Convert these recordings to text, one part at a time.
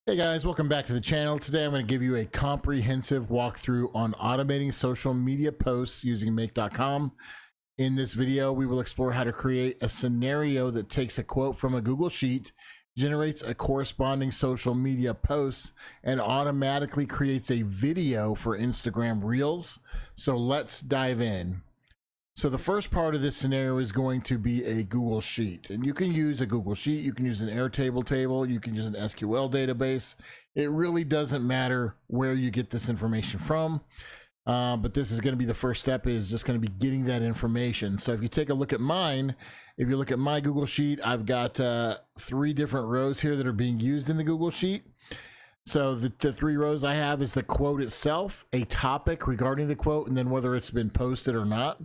Hey guys, welcome back to the channel. Today I'm going to give you a comprehensive walkthrough on automating social media posts using Make.com. In this video, we will explore how to create a scenario that takes a quote from a Google Sheet, generates a corresponding social media post, and automatically creates a video for Instagram Reels. So let's dive in. So the first part of this scenario is going to be a Google Sheet, and you can use a Google Sheet, you can use an Airtable table, you can use an SQL database. It really doesn't matter where you get this information from, but this is going to be the first step, is just going to be getting that information. So if you take a look at mine, if you look at my Google Sheet, I've got 3 different rows here that are being used in the Google Sheet. So the 3 rows I have is the quote itself, a topic regarding the quote, and then whether it's been posted or not.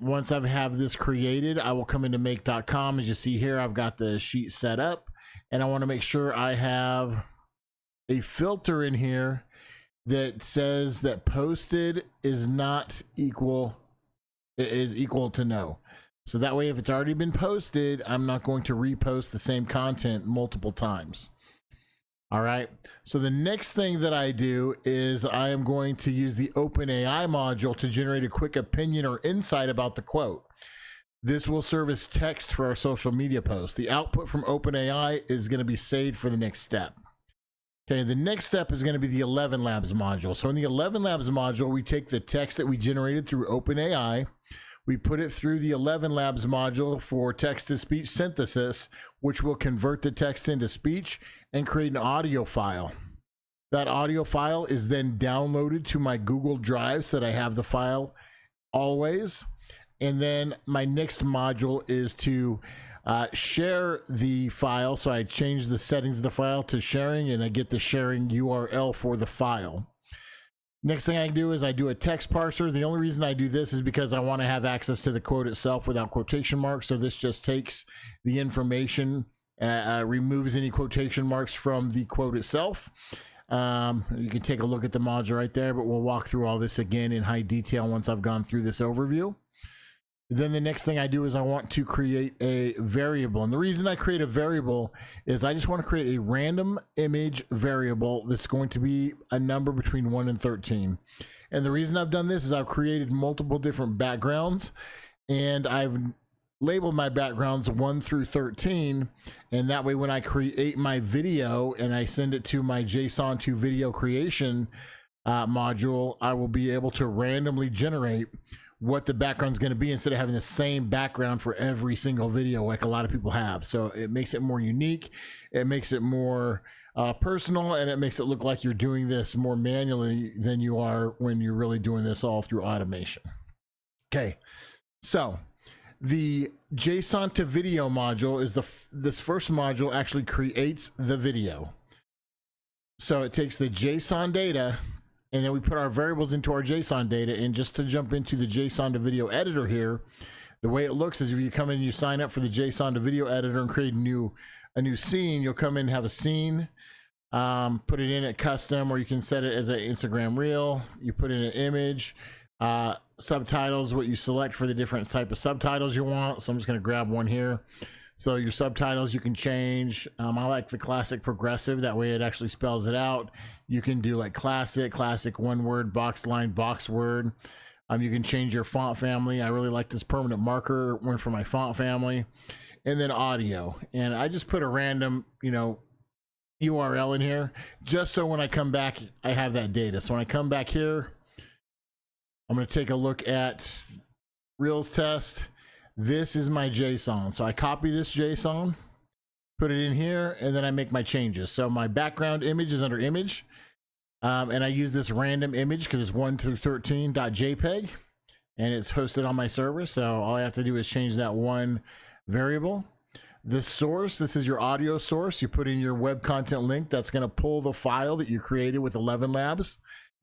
Once I have this created, I will come into Make.com. As you see here, I've got the sheet set up, and I want to make sure I have a filter in here that says that posted is not equal, is equal to no. So that way, if it's already been posted, I'm not going to repost the same content multiple times. All right, so the next thing that I do is I am going to use the OpenAI module to generate a quick opinion or insight about the quote. This will serve as text for our social media post. The output from OpenAI is going to be saved for the next step. Okay, the next step is going to be the ElevenLabs module. So in the ElevenLabs module, we take the text that we generated through OpenAI, we put it through the ElevenLabs module for text-to-speech synthesis, which will convert the text into speech and create an audio file. That audio file is then downloaded to my Google Drive so that I have the file always. And then my next module is to share the file. So I change the settings of the file to sharing, and I get the sharing URL for the file. Next thing I do is I do a text parser. The only reason I do this is because I want to have access to the quote itself without quotation marks. So this just takes the information, removes any quotation marks from the quote itself. You can take a look at the module right there, but we'll walk through all this again in high detail once I've gone through this overview. Then the next thing I do is I want to create a variable. And the reason I create a variable is I just want to create a random image variable that's going to be a number between 1 and 13. And the reason I've done this is I've created multiple different backgrounds, and I've labeled my backgrounds 1 through 13. And that way when I create my video and I send it to my Json to video creation module, I will be able to randomly generate what the background is going to be instead of having the same background for every single video like a lot of people have. So it makes it more unique, it makes it more personal, and it makes it look like you're doing this more manually than you are when you're really doing this all through automation. Okay, so the JSON to video module is this first module actually creates the video. So it takes the JSON data, and then we put our variables into our JSON data. And just to jump into the JSON to video editor here, the way it looks is if you come in and you sign up for the JSON to video editor and create a new scene, you'll come in and have a scene, put it in at custom, or you can set it as an Instagram reel. You put in an image, subtitles, what you select for the different type of subtitles you want. So I'm just going to grab one here. So your subtitles you can change. I like the classic progressive, that way it actually spells it out. You can do like classic, 1 word, box line, box word. You can change your font family. I really like this permanent marker one for my font family. And then audio. And I just put a random, URL in here just so when I come back, I have that data. So when I come back here, I'm going to take a look at Reels test. This is my JSON. So I copy this JSON, put it in here, and then I make my changes. So my background image is under image. And I use this random image because it's 1 through 13.jpg, and it's hosted on my server. So all I have to do is change that one variable. The source, this is your audio source. You put in your web content link. That's going to pull the file that you created with ElevenLabs.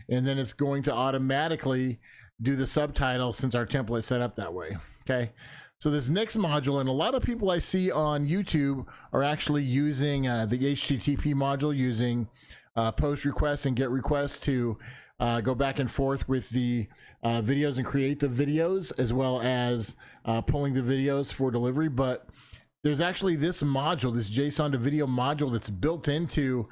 And then it's going to automatically do the subtitles since our template set up that way. Okay. So this next module, and a lot of people I see on YouTube are actually using the HTTP module, using post requests and get requests to go back and forth with the videos and create the videos, as well as pulling the videos for delivery. But there's actually this module, this JSON to video module that's built into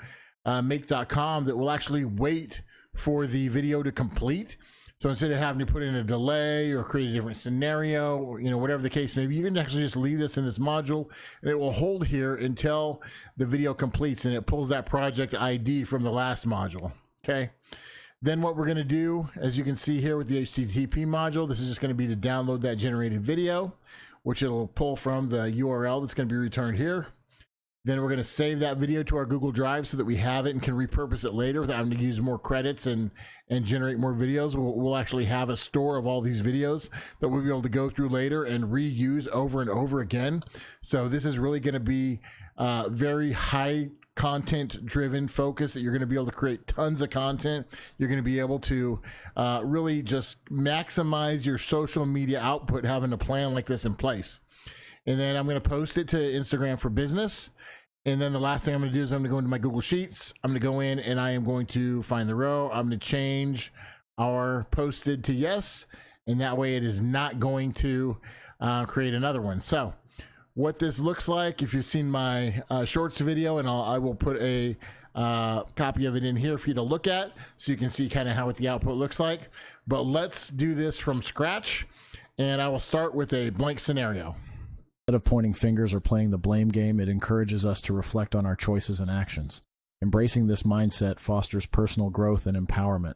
Make.com that will actually wait for the video to complete. So instead of having to put in a delay or create a different scenario, or, you know, whatever the case may be, you can actually just leave this in this module and it will hold here until the video completes, and it pulls that project ID from the last module. Okay. Then what we're going to do, as you can see here with the HTTP module, this is just going to be to download that generated video, which it'll pull from the URL that's going to be returned here. Then we're going to save that video to our Google Drive so that we have it and can repurpose it later without having to use more credits and generate more videos. We'll actually have a store of all these videos that we'll be able to go through later and reuse over and over again. So this is really going to be very high content driven focus, that you're going to be able to create tons of content. You're going to be able to really just maximize your social media output having a plan like this in place. And then I'm going to post it to Instagram for business. And then the last thing I'm going to do is I'm going to go into my Google Sheets. I'm going to go in and I am going to find the row. I'm going to change our posted to yes. And that way it is not going to create another one. So what this looks like, if you've seen my shorts video, and I will put a copy of it in here for you to look at so you can see kind of how what the output looks like. But let's do this from scratch. And I will start with a blank scenario. Instead of pointing fingers or playing the blame game, it encourages us to reflect on our choices and actions. Embracing this mindset fosters personal growth and empowerment.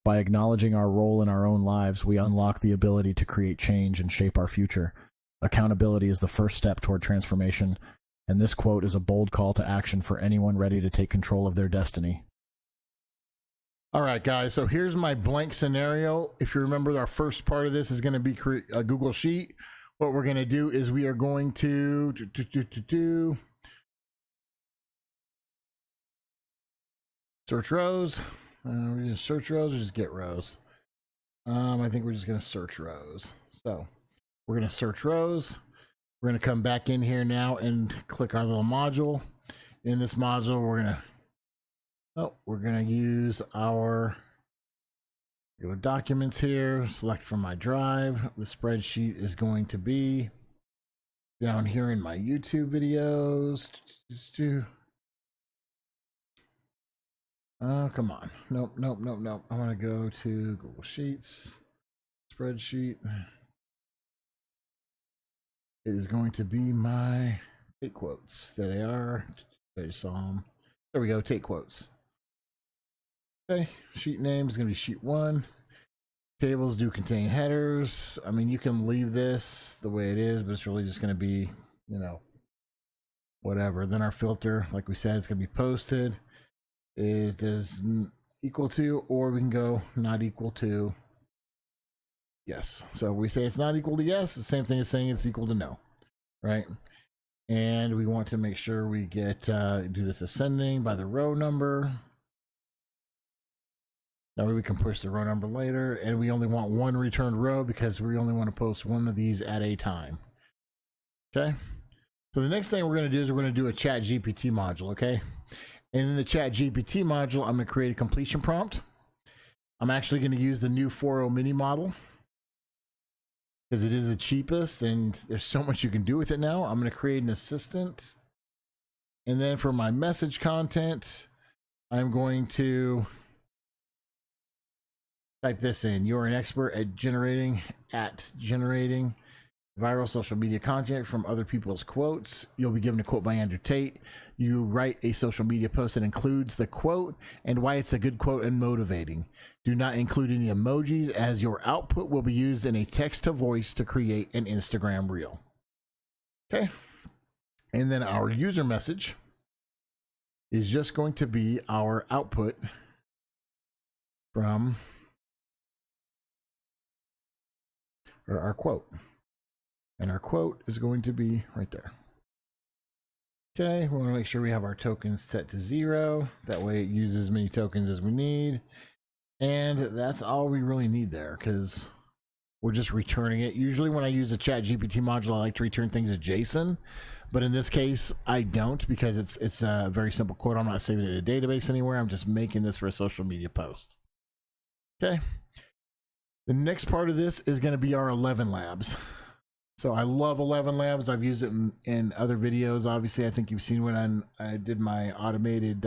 By acknowledging our role in our own lives, we unlock the ability to create change and shape our future. Accountability is the first step toward transformation, and this quote is a bold call to action for anyone ready to take control of their destiny. All right, guys, so here's my blank scenario. If you remember, our first part of this is going to be a Google Sheet. What we're going to do is we are going to search rows. We just search rows or just get rows. I think we're just going to search rows. So we're going to search rows. We're going to come back in here now and click our little module. In this module, we're going to use our go to documents here, select from my drive. The spreadsheet is going to be down here in my YouTube videos. Come on. Nope. I want to go to Google Sheets, spreadsheet. It is going to be my take quotes. There they are. There you saw them. There we go. Take quotes. Okay, sheet name is going to be sheet 1. Tables do contain headers. I mean, you can leave this the way it is, but it's really just going to be, you know, whatever. Then our filter, like we said, it's going to be posted. Does equal to, or we can go not equal to yes. So we say it's not equal to yes, the same thing as saying it's equal to no, right? And we want to make sure we get do this ascending by the row number. That way we can push the row number later, and we only want one returned row because we only want to post one of these at a time. Okay. So the next thing we're going to do is we're going to do a chat GPT module. Okay. And in the chat GPT module, I'm going to create a completion prompt. I'm actually going to use the new 4.0 mini model because it is the cheapest and there's so much you can do with it now. I'm going to create an assistant. And then for my message content, I'm going to type this in. You're an expert at generating viral social media content from other people's quotes. You'll be given a quote by Andrew Tate. You write a social media post that includes the quote and why it's a good quote and motivating. Do not include any emojis, as your output will be used in a text to voice to create an Instagram reel. Okay. And then our user message is just going to be our output from our quote. And our quote is going to be right there. Okay, we want to make sure we have our tokens set to 0. That way it uses as many tokens as we need. And that's all we really need there, because we're just returning it. Usually when I use a chat GPT module, I like to return things as JSON. But in this case, I don't, because it's a very simple quote. I'm not saving it in a database anywhere. I'm just making this for a social media post. Okay. The next part of this is going to be our ElevenLabs. So I love ElevenLabs. I've used it in other videos. Obviously, I think you've seen when I did my automated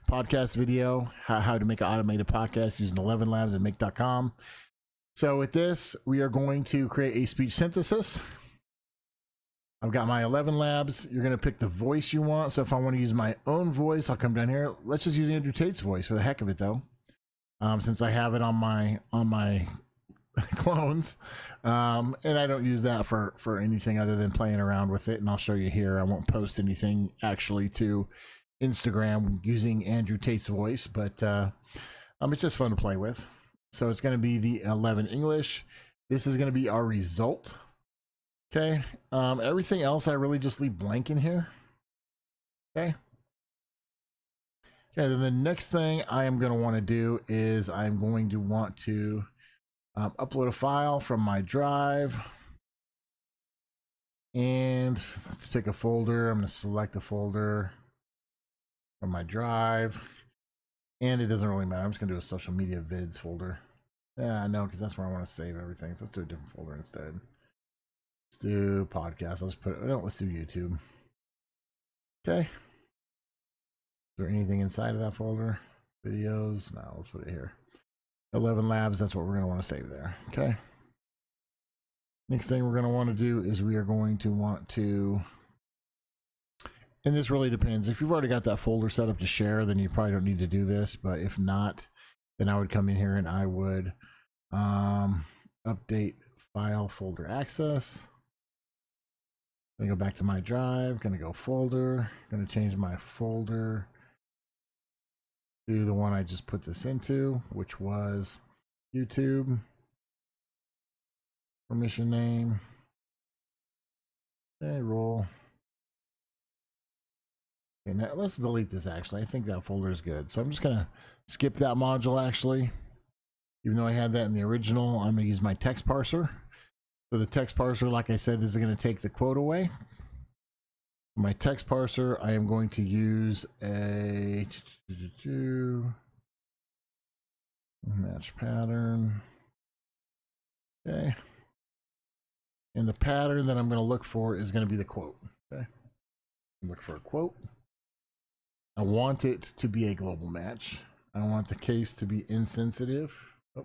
podcast video, how to make an automated podcast using ElevenLabs and Make.com. So with this, we are going to create a speech synthesis. I've got my ElevenLabs. You're going to pick the voice you want. So if I want to use my own voice, I'll come down here. Let's just use Andrew Tate's voice for the heck of it, though. Since I have it on my clones, and I don't use that for anything other than playing around with it, and I'll show you here. I won't post anything actually to Instagram using Andrew Tate's voice, but it's just fun to play with. So it's going to be the 11 English. This is going to be our result. Okay, everything else I really just leave blank in here. Okay, then the next thing I am going to want to do is I'm going to want to upload a file from my drive, and let's pick a folder. I'm going to select a folder from my drive, and it doesn't really matter. I'm just going to do a social media vids folder. Yeah, no, because that's where I want to save everything. So let's do a different folder instead. Let's do podcast. Let's put it. No, let's do YouTube. Okay. Is there anything inside of that folder? Videos? No, let's put it here. ElevenLabs, that's what we're going to want to save there. Okay. Next thing we're going to want to do is we are going to want to, and this really depends. If you've already got that folder set up to share, then you probably don't need to do this. But if not, then I would come in here and I would update file folder access. I'm going to go back to my drive, going to go folder, going to change my folder to the one I just put this into, which was YouTube. Permission name. Okay, roll. Okay, now let's delete this actually. I think that folder is good. So I'm just going to skip that module actually. Even though I had that in the original, I'm going to use my text parser. So the text parser, like I said, is going to take the quote away. My text parser, I am going to use a match pattern. Okay. And the pattern that I'm going to look for is going to be the quote. Okay. Look for a quote. I want it to be a global match. I want the case to be insensitive. Oh.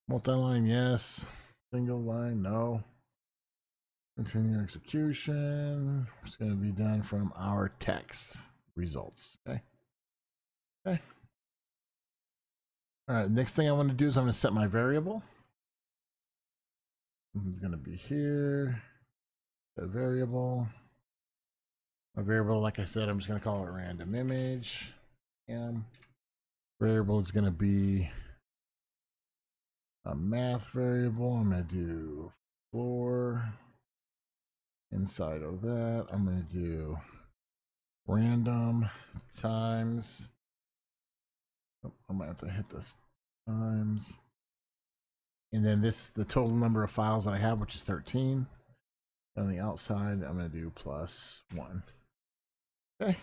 Multi-line, yes. Single line, no. Continue execution. It's going to be done from our text results. Okay. Okay. All right. Next thing I want to do is I'm going to set my variable. It's going to be here. The variable. My variable, like I said, I'm just going to call it random image. And variable is going to be a math variable. I'm going to do floor. Inside of that, I'm going to do random times. Oh, I'm going to have to hit this times. And then this, the total number of files that I have, which is 13. On the outside, I'm going to do +1. Okay.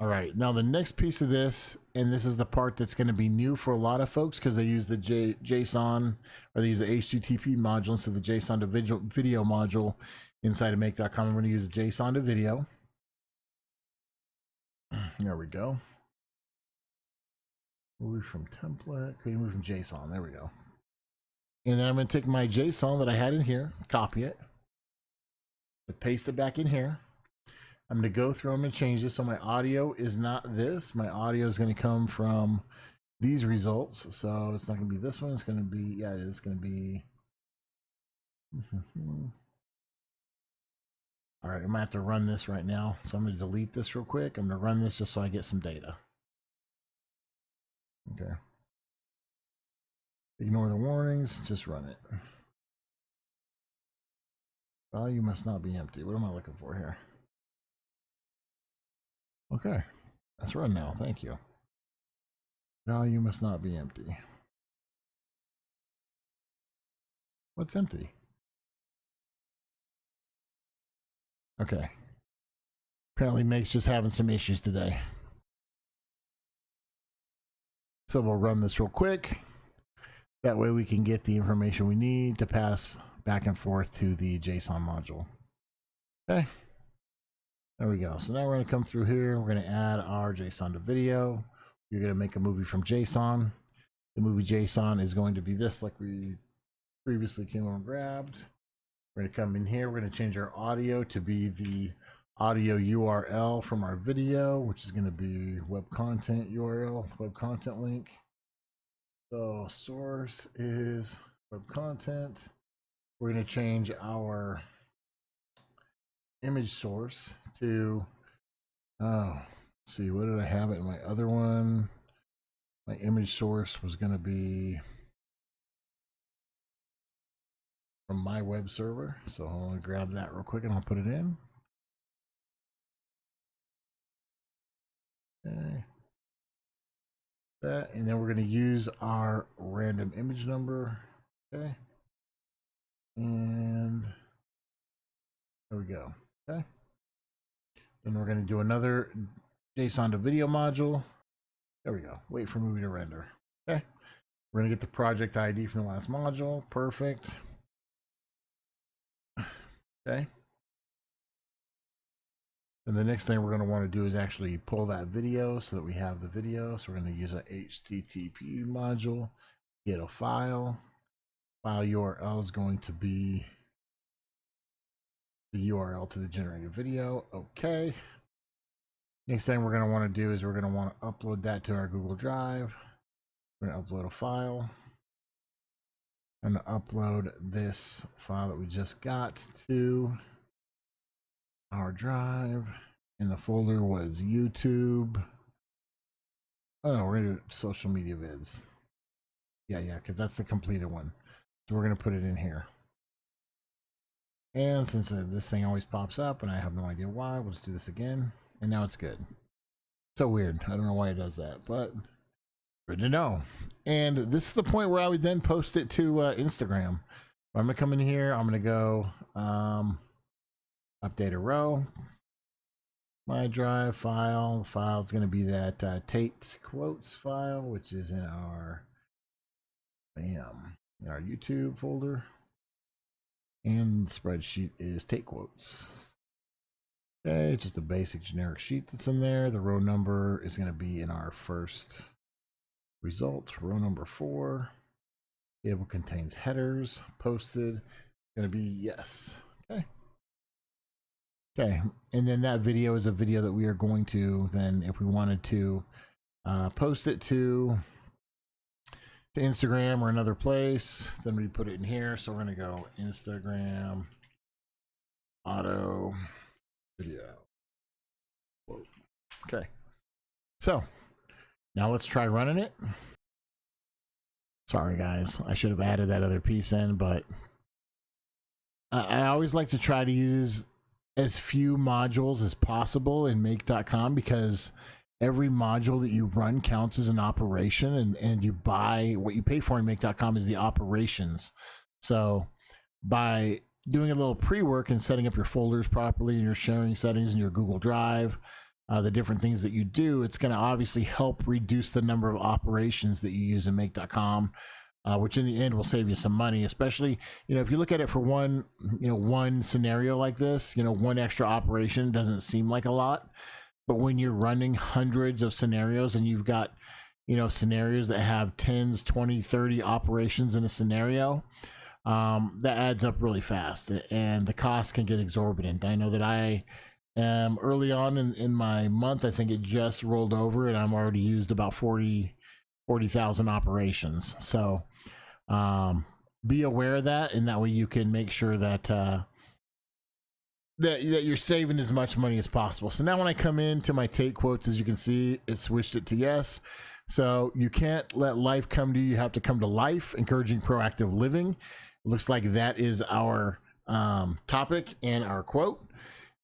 All right. Now the next piece of this, and this is the part that's going to be new for a lot of folks because they use the JSON or they use the HTTP module instead of the JSON to video module inside of Make.com. I'm going to use the JSON to video. There we go. Move from template. Can you move from JSON? There we go. And then I'm going to take my JSON that I had in here, copy it, paste it back in here. I'm going to go through them and change this. So my audio is not this. My audio is going to come from these results. So it's not going to be this one. It's going to be, yeah, it is going to be. All right, I'm going to have to run this right now. So I'm going to delete this real quick. I'm going to run this just so I get some data. Okay. Ignore the warnings. Just run it. Value must not be empty. What am I looking for here? Okay, that's run now. Thank you. Value must not be empty. What's empty? Okay. Apparently Make's just having some issues today. So we'll run this real quick. That way we can get the information we need to pass back and forth to the JSON module. Okay, there we go. So now we're going to come through here. We're going to add our JSON to video. You're going to make a movie from JSON. The movie JSON is going to be this, like we previously came over and grabbed. We're going to come in here. We're going to change our audio to be the audio URL from our video, which is going to be web content URL, web content link. So source is web content. We're going to change our image source to, let's see, what did I have it in my other one? My image source was going to be from my web server. So I'll grab that real quick and I'll put it in. Okay. That, and then we're going to use our random image number. Okay. And there we go. Okay. Then we're going to do another JSON to video module. There we go. Wait for movie to render. Okay. We're going to get the project ID from the last module. Perfect. Okay. And the next thing we're going to want to do is actually pull that video so that we have the video. So we're going to use a HTTP module, get a file. File URL is going to be the URL to the generated video. Okay. Next thing we're going to want to do is we're going to want to upload that to our Google Drive. We're going to upload a file. I'm going to upload this file that we just got to our drive, and the folder was YouTube. Oh no, we're going to do social media vids. Yeah, because that's the completed one. So we're going to put it in here. And since this thing always pops up and I have no idea why, we'll just do this again. And now it's good. So weird. I don't know why it does that, but good to know. And this is the point where I would then post it to Instagram. I'm going to come in here. I'm going to go update a row. My drive file. The file is going to be that Tate quotes file, which is in our YouTube folder. And the spreadsheet is Tate quotes. Okay, just a basic generic sheet that's in there. The row number is going to be in our first result, row number 4. Table contains headers. Posted. Going to be yes. Okay. Okay, and then that video is a video that we are going to then, if we wanted to post it to Instagram or another place, then we put it in here. So we're going to go Instagram auto video. Whoa. Okay, so now let's try running it. Sorry guys, I should have added that other piece in, but I always like to try to use as few modules as possible in Make.com, because every module that you run counts as an operation, and you buy what you pay for in Make.com is the operations. So by doing a little pre-work and setting up your folders properly and your sharing settings in your Google Drive, the different things that you do, it's going to obviously help reduce the number of operations that you use in Make.com, which in the end will save you some money, especially, if you look at it for one scenario like this, one extra operation doesn't seem like a lot. But when you're running hundreds of scenarios and you've got, scenarios that have 10s, 20, 30 operations in a scenario, that adds up really fast and the cost can get exorbitant. I know that I am early on in my month. I think it just rolled over and I'm already used about 40,000 operations. So be aware of that, and that way you can make sure that that you're saving as much money as possible. So now when I come into my Tate quotes, as you can see, it switched it to yes. So you can't let life come to you. You have to come to life, encouraging proactive living. It looks like that is our topic and our quote.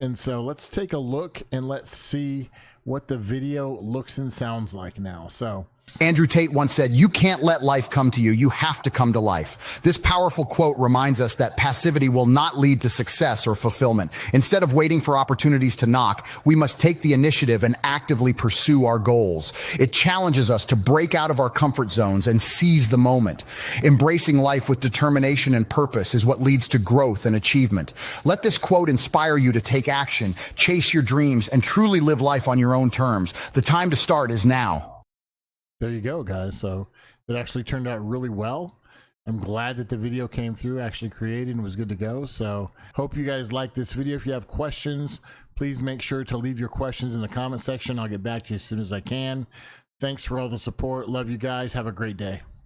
And so let's take a look and let's see what the video looks and sounds like now. So works. Andrew Tate once said, "You can't let life come to you. You have to come to life." This powerful quote reminds us that passivity will not lead to success or fulfillment. Instead of waiting for opportunities to knock, we must take the initiative and actively pursue our goals. It challenges us to break out of our comfort zones and seize the moment. Embracing life with determination and purpose is what leads to growth and achievement. Let this quote inspire you to take action, chase your dreams, and truly live life on your own terms. The time to start is now. There you go, guys. So it actually turned out really well. I'm glad that the video came through, actually created, and was good to go. So hope you guys like this video. If you have questions, please make sure to leave your questions in the comment section. I'll get back to you as soon as I can. Thanks for all the support. Love you guys. Have a great day.